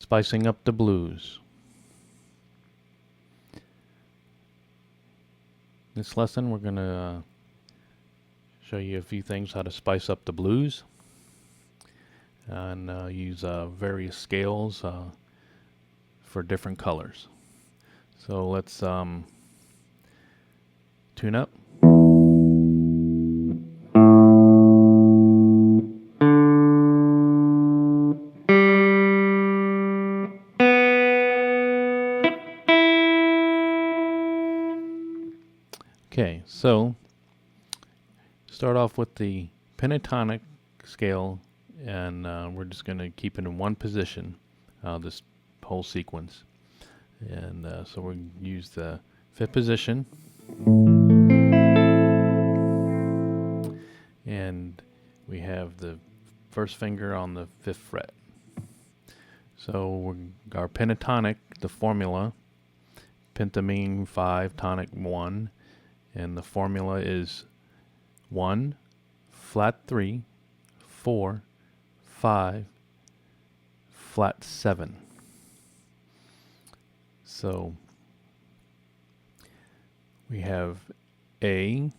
Spicing up the blues. This lesson we're going to show you a few things how to spice up the blues and use various scales for different colors. So let's tune up. Okay, so start off with the pentatonic scale, and we're just going to keep it in one position this whole sequence. And so we'll use the 5th position, and we have the first finger on the 5th fret. So our pentatonic, the formula, penta meaning 5, tonic 1, and the formula is 1, flat 3, 4, 5, flat 7. So we have A,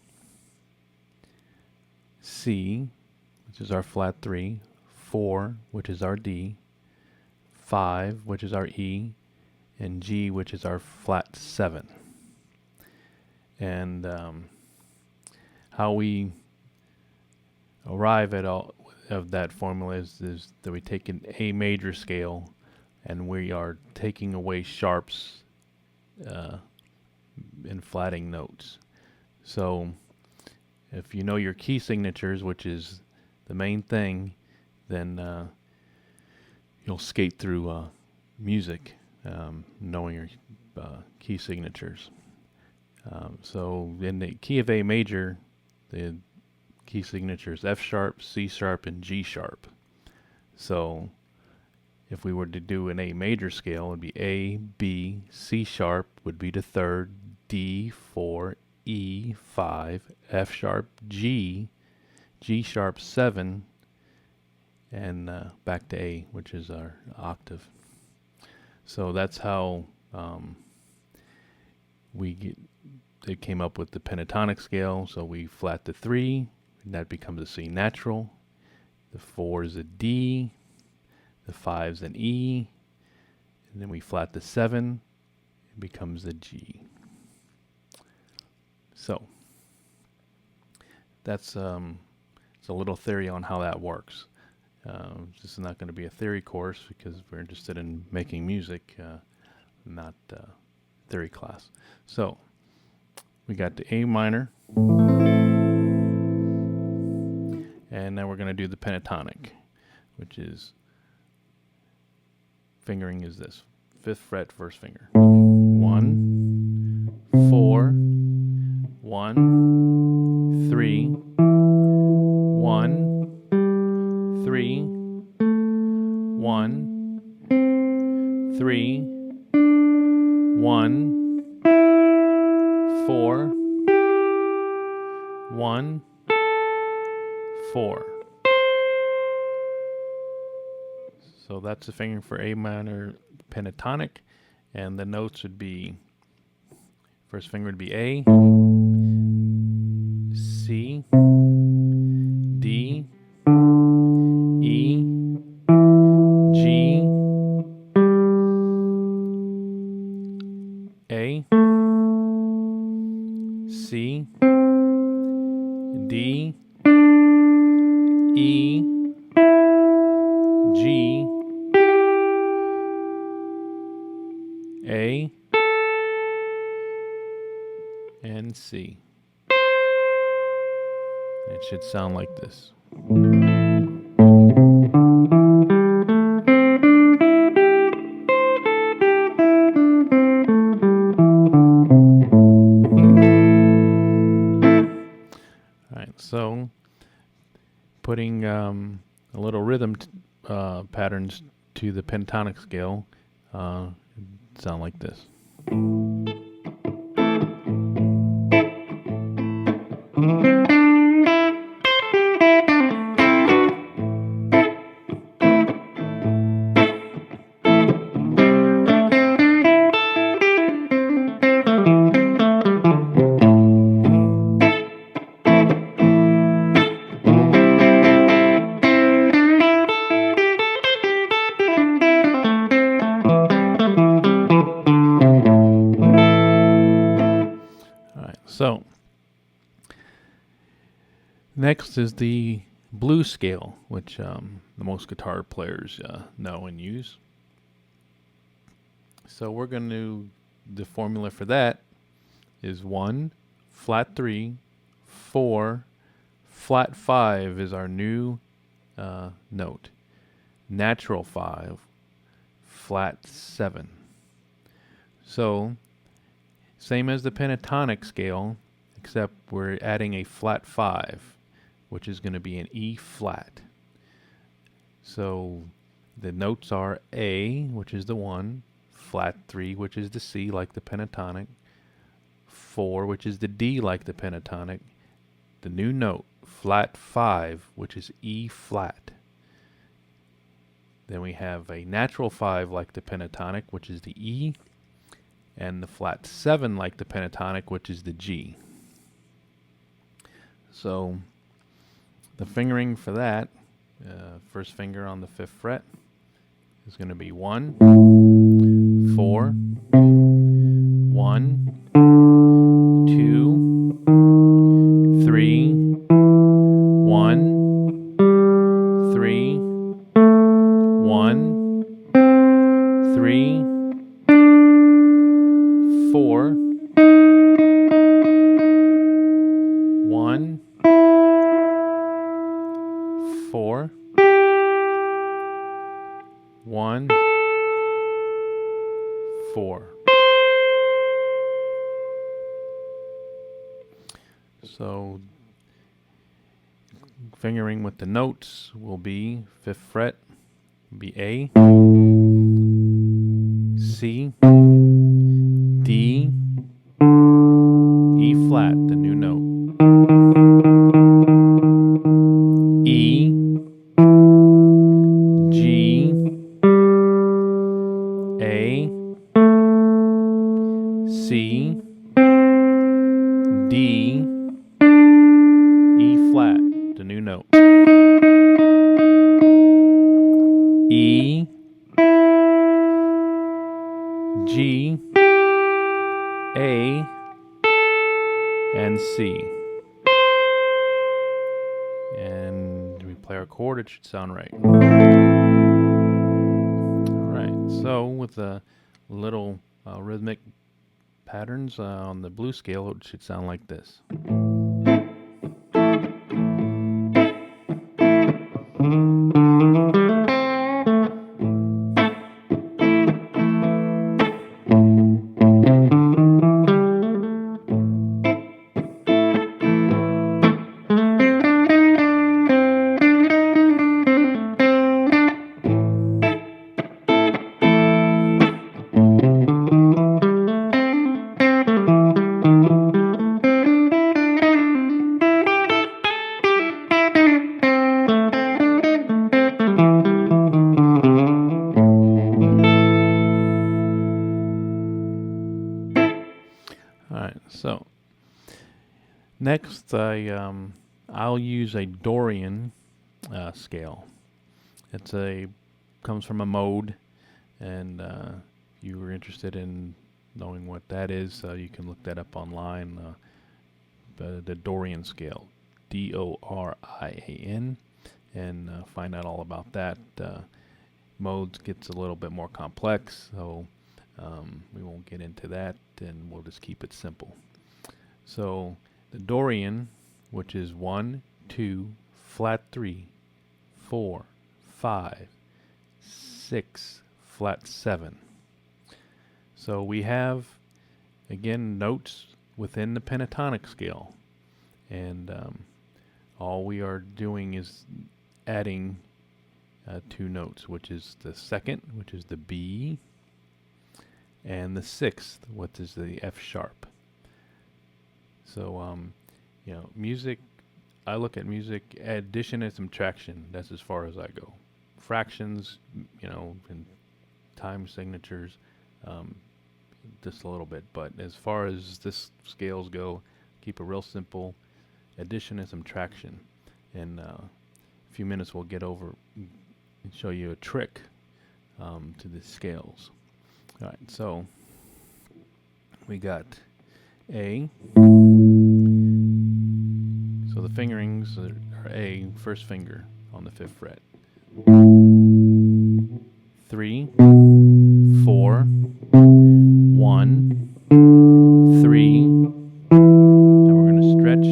C, which is our flat 3, 4, which is our D, 5, which is our E, and G, which is our flat 7. And how we arrive at all of that formula is that we take an A major scale and we are taking away sharps and flatting notes. So if you know your key signatures, which is the main thing, then you'll skate through music knowing your key signatures. So in the key of A major, the key signatures F sharp, C sharp, and G sharp. So if we were to do an A major scale, it would be A, B, C sharp would be the 3rd, D, 4, E, 5, F sharp, G, G sharp 7, and back to A, which is our octave. So that's how they came up with the pentatonic scale. So we flat the 3, and that becomes a C natural. The 4 is a D, the 5 is an E, and then we flat the 7, it becomes a G. So that's it's a little theory on how that works. This is not going to be a theory course because we're interested in making music, not theory class. So we got the A minor, and now we're going to do the pentatonic, which is fingering is this 5th fret, 1st finger. 1, 4, 1, 3, 1, 3, 1, 3, 1, 4, 1, 4. So that's the fingering for A minor pentatonic, and the notes would be, first finger would be A, C, D, E, G, A, C, D, E, G, A, and C. It should sound like this. Alright, so putting a little rhythm patterns to the pentatonic scale sound like this. So next is the blues scale, which the most guitar players know and use. So we're going to, the formula for that is 1, flat 3, 4, flat 5 is our new note. Natural 5, flat 7. So, same as the pentatonic scale, except we're adding a flat 5, which is going to be an E flat. So, the notes are A, which is the 1, flat 3, which is the C, like the pentatonic, 4, which is the D, like the pentatonic, the new note, flat 5, which is E flat. Then we have a natural 5 like the pentatonic, which is the E, and the flat 7 like the pentatonic, which is the G. So the fingering for that, first finger on the 5th fret is going to be 1, 4, 1, 2, 3, 1, 3, 1, 3, 4, 1, 4, 1, 4. So fingering with the notes will be 5th fret, be A, C, D, E flat, the new note, E, G, A, C, D, E flat, the new note, E, G, A, and C. And we play our chord, it should sound right. Alright, so with the little rhythmic patterns on the blues scale, it should sound like this. Alright, so next I'll use a Dorian scale. It's comes from a mode, and if you were interested in knowing what that is, you can look that up online. The Dorian scale, Dorian, and find out all about that. Modes gets a little bit more complex, so we won't get into that, and we'll just keep it simple. So the Dorian, which is 1, 2, flat 3, 4, 5, 6, flat 7. So we have, again, notes within the pentatonic scale, and all we are doing is adding 2 notes, which is the 2nd, which is the B, and the 6th, which is the F sharp. So, music, I look at music, addition and subtraction, that's as far as I go. Fractions, and time signatures, just a little bit. But as far as this scales go, keep it real simple, addition and subtraction. In a few minutes we'll get over and show you a trick to the scales. Alright, so we got A. So the fingerings are A, first finger on the 5th fret. 3, 4, 1, 3. Now we're going to stretch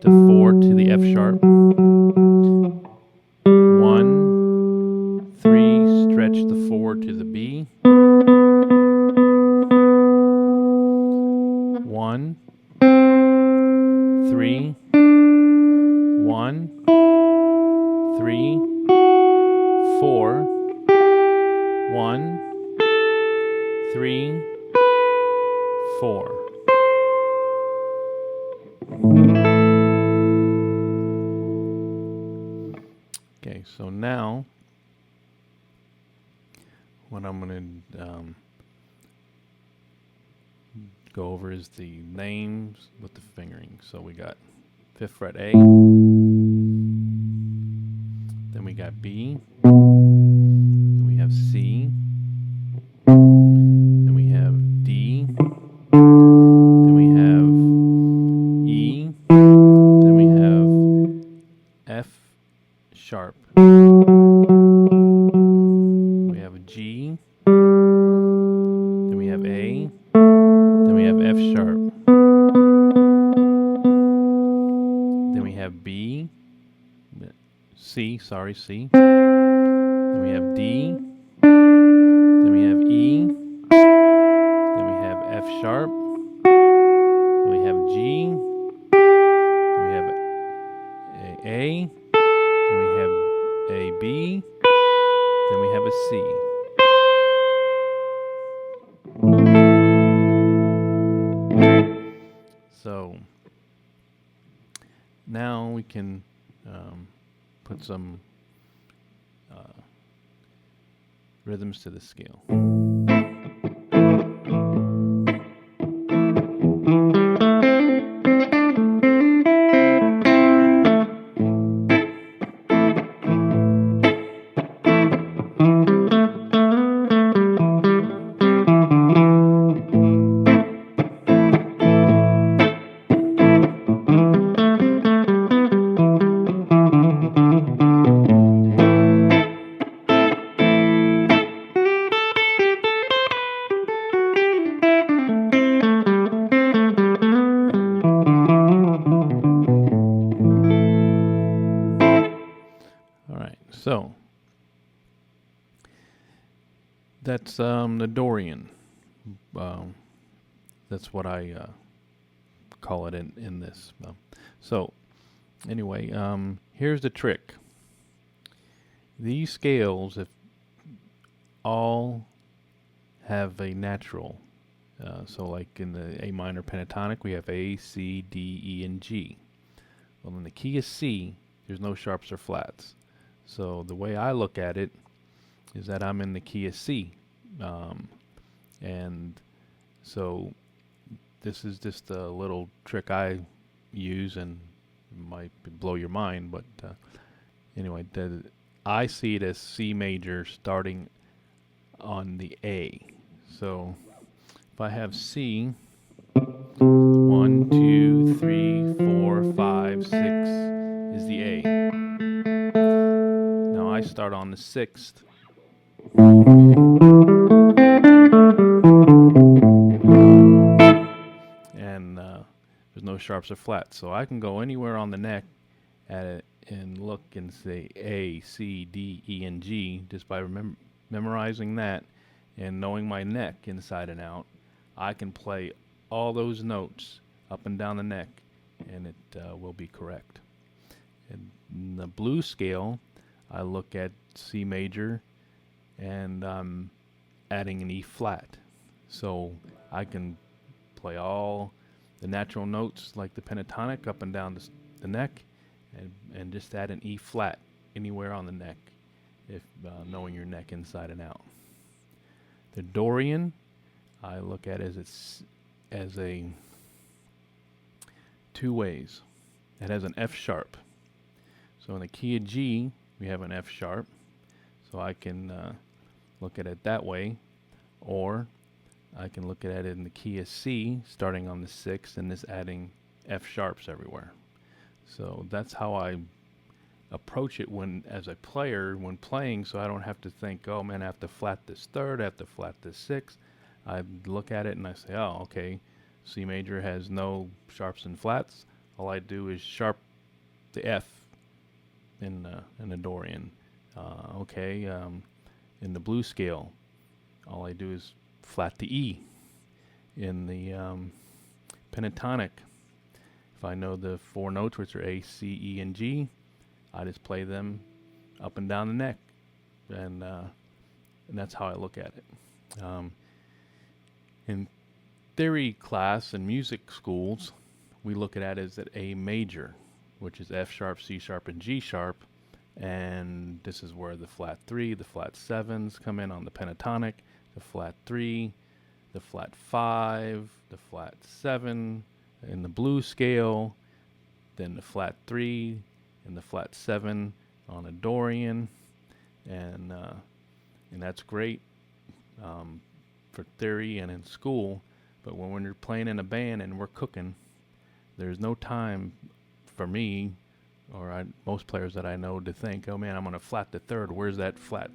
the 4 to the F sharp. 1, 3, stretch the 4 to the B. 1, 3, 1, 3, 4, 1, 3, 4. Okay, so now what I'm going to go over is the names with the fingering. So we got 5th fret A, then we got B, then we have C, then we have D, then we have E, then we have F sharp, we have a G, then we have A, then we have F sharp, then we have B, C, then we have D, then we have E, then we have F sharp, then we have G, then we have A, then we have a B, then we have a C. So now we can put some rhythms to the scale. So that's the Dorian. That's what I call it in this. So anyway, here's the trick. These scales, if all have a natural, so like in the A minor pentatonic, we have A, C, D, E, and G. Well, in the key of C, there's no sharps or flats. So the way I look at it is that I'm in the key of C. And so this is just a little trick I use, and it might blow your mind, but anyway, I see it as C major starting on the A. So if I have C, 1, 2, 3, 4, 5, 6 is the A. Now I start on the 6th. And there's no sharps or flats. So I can go anywhere on the neck at it and look and say A, C, D, E, and G just by memorizing that and knowing my neck inside and out. I can play all those notes up and down the neck, and it will be correct. And in the blues scale, I look at C major, and I'm adding an E flat. So I can play all the natural notes like the pentatonic up and down the neck, and just add an E flat anywhere on the neck, if knowing your neck inside and out. The Dorian, I look at as a two ways. It has an F sharp. So in the key of G, we have an F sharp. So I can look at it that way, or I can look at it in the key of C, starting on the 6th, and just adding F sharps everywhere. So that's how I approach it as a player when playing, so I don't have to think, oh man, I have to flat this 3rd, I have to flat this 6th. I look at it and I say, oh, okay, C major has no sharps and flats. All I do is sharp the F in the Dorian. In the blues scale, all I do is flat the E. In the pentatonic, if I know the 4 notes, which are A, C, E, and G, I just play them up and down the neck, and that's how I look at it. In theory class and music schools, we look at it as an A major, which is F sharp, C sharp, and G sharp, and this is where the flat 3, the flat 7s come in on the pentatonic, the flat 3, the flat 5, the flat 7 in the blues scale, then the flat 3 and the flat 7 on a Dorian, and that's great for theory and in school. But when you're playing in a band and we're cooking, there's no time for me or most players that I know to think, oh man, I'm going to flat the 3rd. Where's that flat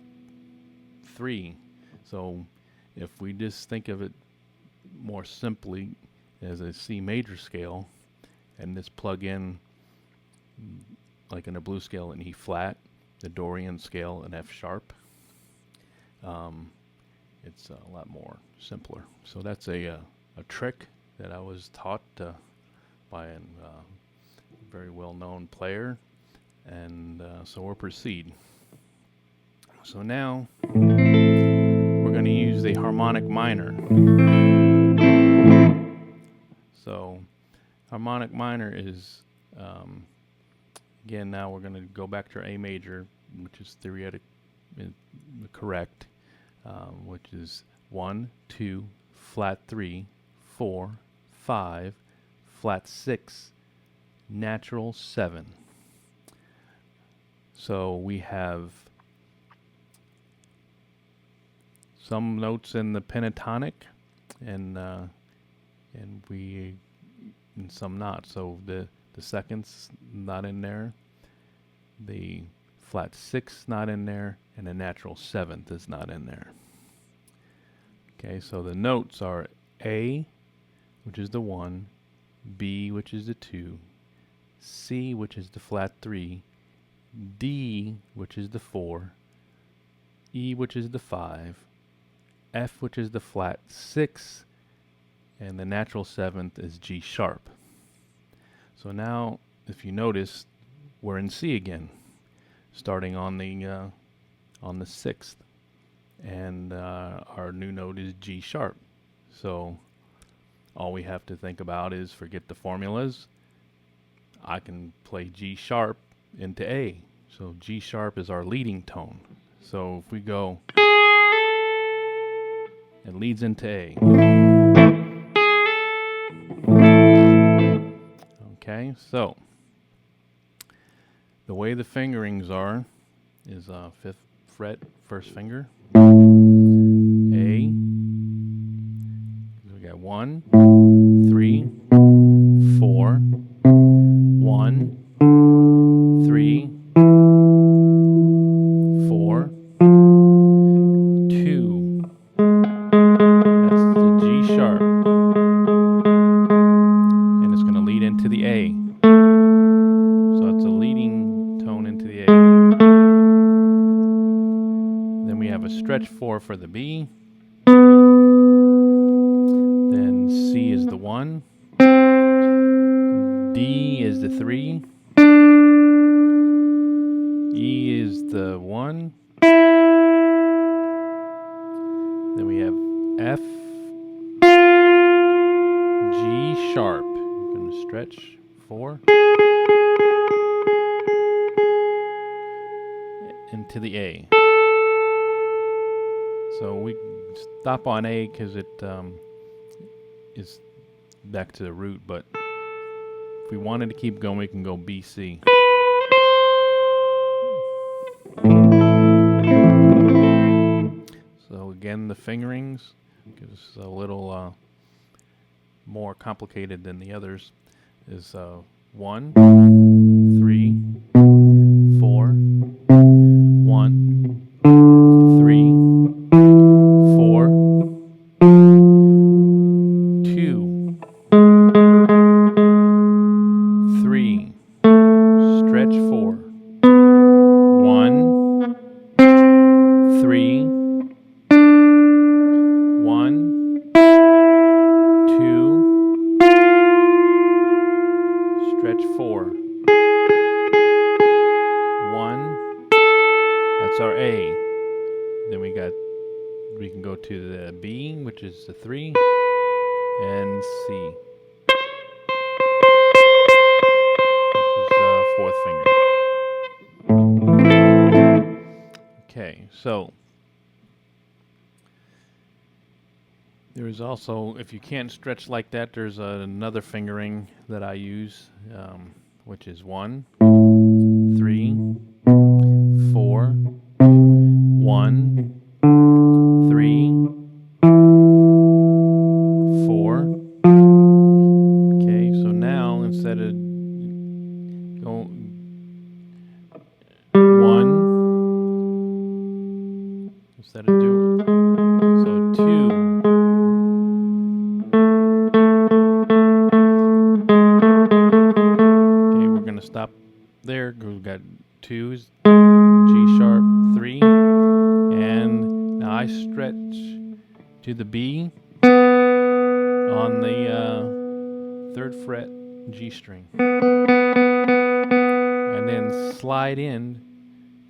3? So if we just think of it more simply as a C major scale and just plug in, like in a blues scale, an E flat, the Dorian scale, an F sharp, it's a lot more simpler. So that's a trick that I was taught by a very well-known player, and so we'll proceed. So now we're going to use the harmonic minor. So harmonic minor is, again, now we're going to go back to our A major, which is theoretic, correct, which is 1, 2, flat 3, 4, 5, flat 6, natural 7. So we have some notes in the pentatonic, and some not. So the second's not in there, the flat 6 not in there, and the natural 7th is not in there. Okay, so the notes are A, which is the 1, B, which is the 2, C, which is the flat 3, D, which is the 4, E, which is the 5, F, which is the flat 6, and the natural 7th is G sharp. So now, if you notice, we're in C again, starting on the 6th, and our new note is G sharp. So all we have to think about is forget the formulas. I can play G sharp into A. So G sharp is our leading tone. So if we go, it leads into A. Okay, so the way the fingerings are is 5th fret, 1st finger, A. We got 1, 3, 4, 1, 3, 4, 2. That's the G sharp. And it's going to lead into the A. So it's a leading tone into the A. Then we have a stretch 4 for the B. Then C is the 1. D is the 3. E is the 1. Then we have F, G sharp. I'm going to stretch 4 into the A. So we stop on A because it is back to the root, but if we wanted to keep going, we can go B, C. So again, the fingerings because it's a little more complicated than the others, is 1, 3, 4, 1, 3, 4, 2, 3, stretch 4, 1, 3, 1, 2, stretch 4, 1, that's our A. Then we can go to the B, which is the 3, and C, which is fourth finger. Okay, so there is also, if you can't stretch like that, there's another fingering that I use, which is 1, 3, 4, 1, 3, 4. Okay, so now instead of go 1, instead of doing so 2. Okay, we're gonna stop there. We've got 2's G sharp, 3, and now I stretch to the B on the 3rd fret G string, and then slide in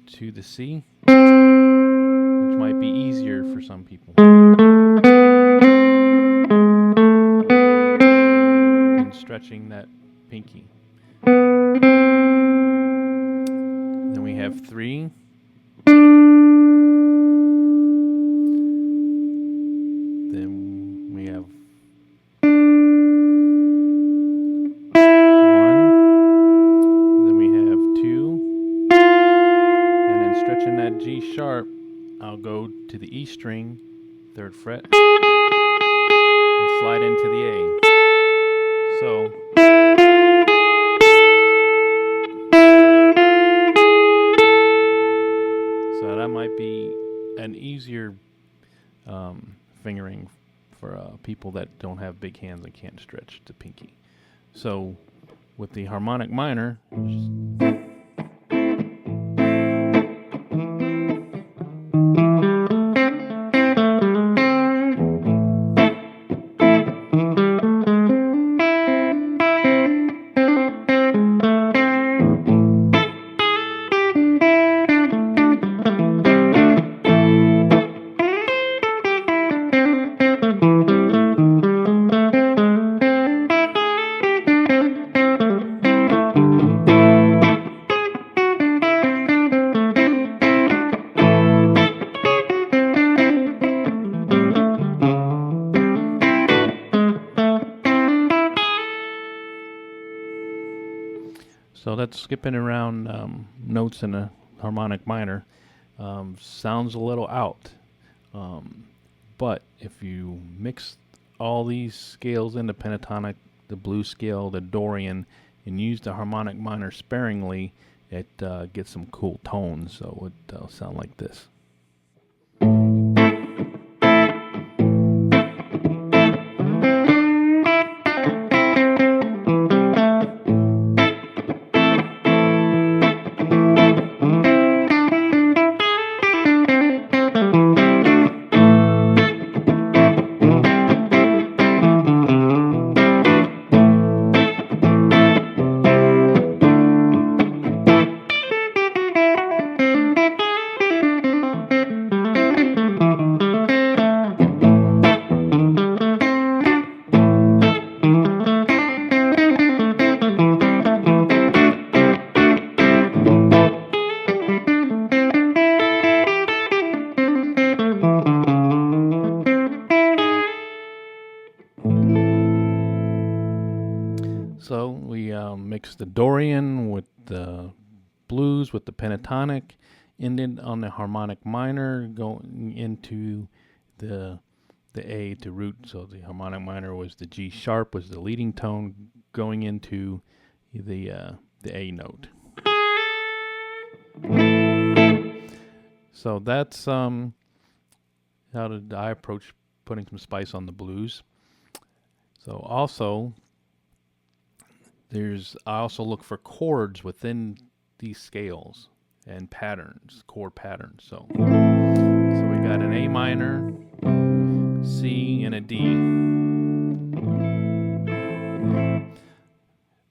to the C, which might be easier for some people, and stretching that pinky. Then we have 3. Then we have 1. Then we have 2. And then stretching that G sharp, I'll go to the E string, 3rd fret, and slide into the A. So that might be an easier fingering for people that don't have big hands and can't stretch the pinky. So with the harmonic minor, so that's skipping around notes in a harmonic minor. Sounds a little out, but if you mix all these scales into pentatonic, the blues scale, the Dorian, and use the harmonic minor sparingly, it gets some cool tones. So it'll sound like this. So we mix the Dorian with the blues with the pentatonic, ended on the harmonic minor, going into the the A to root. So the harmonic minor was the G sharp, was the leading tone going into the A note. So that's how did I approach putting some spice on the blues. So also I also look for chords within these scales and patterns, chord patterns. So we got an A minor, C, and a D.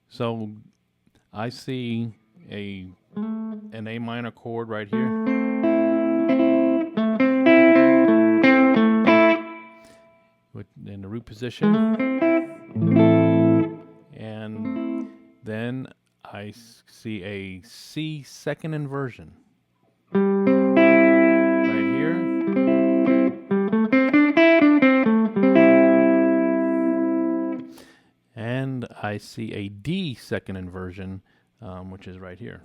So I see an A minor chord right here. In the root position. And then I see a C second inversion. Right here. And I see a D second inversion, which is right here.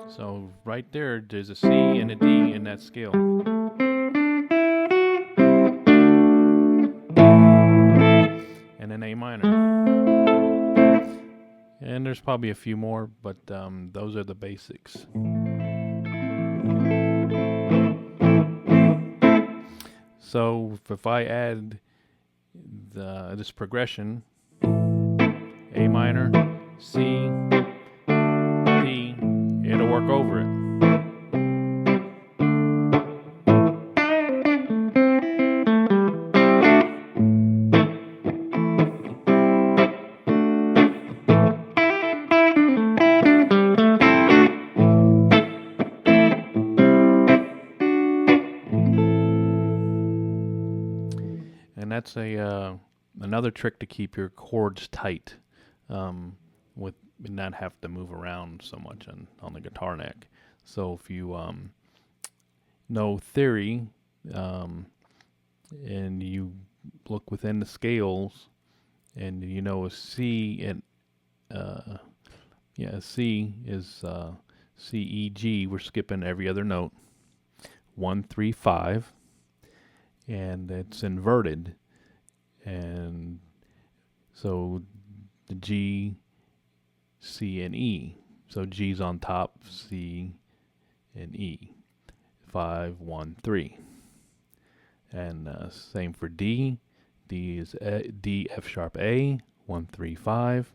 So right there's a C and a D in that scale. And an A minor. And there's probably a few more, but those are the basics. So if I add this progression, A minor, C, D, it'll work over it. And that's another trick to keep your chords tight, with not have to move around so much on the guitar neck. So if you know theory, and you look within the scales, and you know a C and a C is C, E, G. We're skipping every other note. 1, 3, 5. And it's inverted, and so the G, C, and E. So G's on top, C, and E. 5, 1, 3. And same for D. D is D, F sharp, A. 1, 3, 5.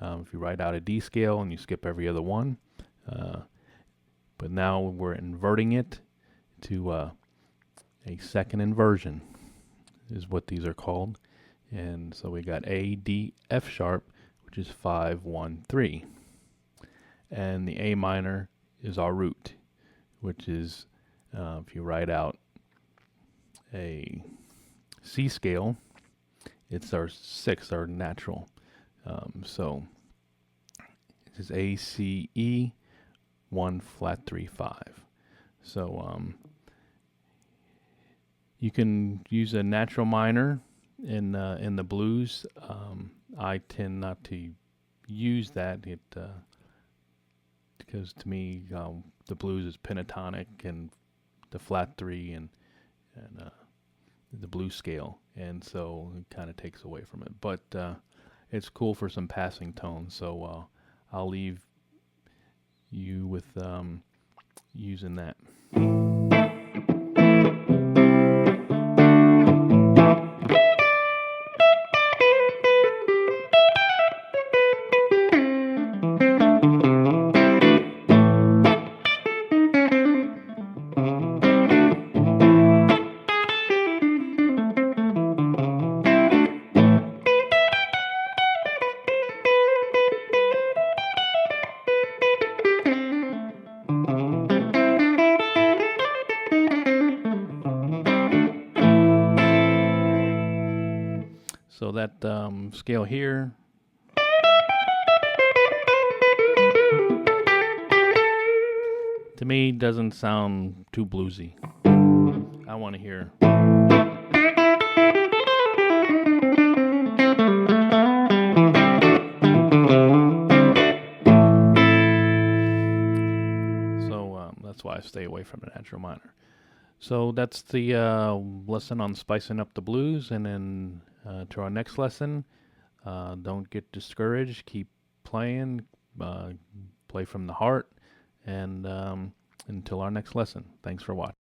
If you write out a D scale and you skip every other one, but now we're inverting it to a second inversion is what these are called. And so we got A, D, F sharp, which is 5, 1, 3. And the A minor is our root, which is, if you write out a C scale, it's our 6th, our natural. So it is A, C, E, 1, flat, 3, 5. So you can use a natural minor in the blues. I tend not to use that because to me the blues is pentatonic and the flat 3 and the blues scale, and so it kind of takes away from it. But it's cool for some passing tones. So I'll leave you with using that. So that scale here, to me, doesn't sound too bluesy. I want to hear. why I stay away from the natural minor. So that's the lesson on spicing up the blues. And then to our next lesson, don't get discouraged. Keep playing. Play from the heart. And until our next lesson, thanks for watching.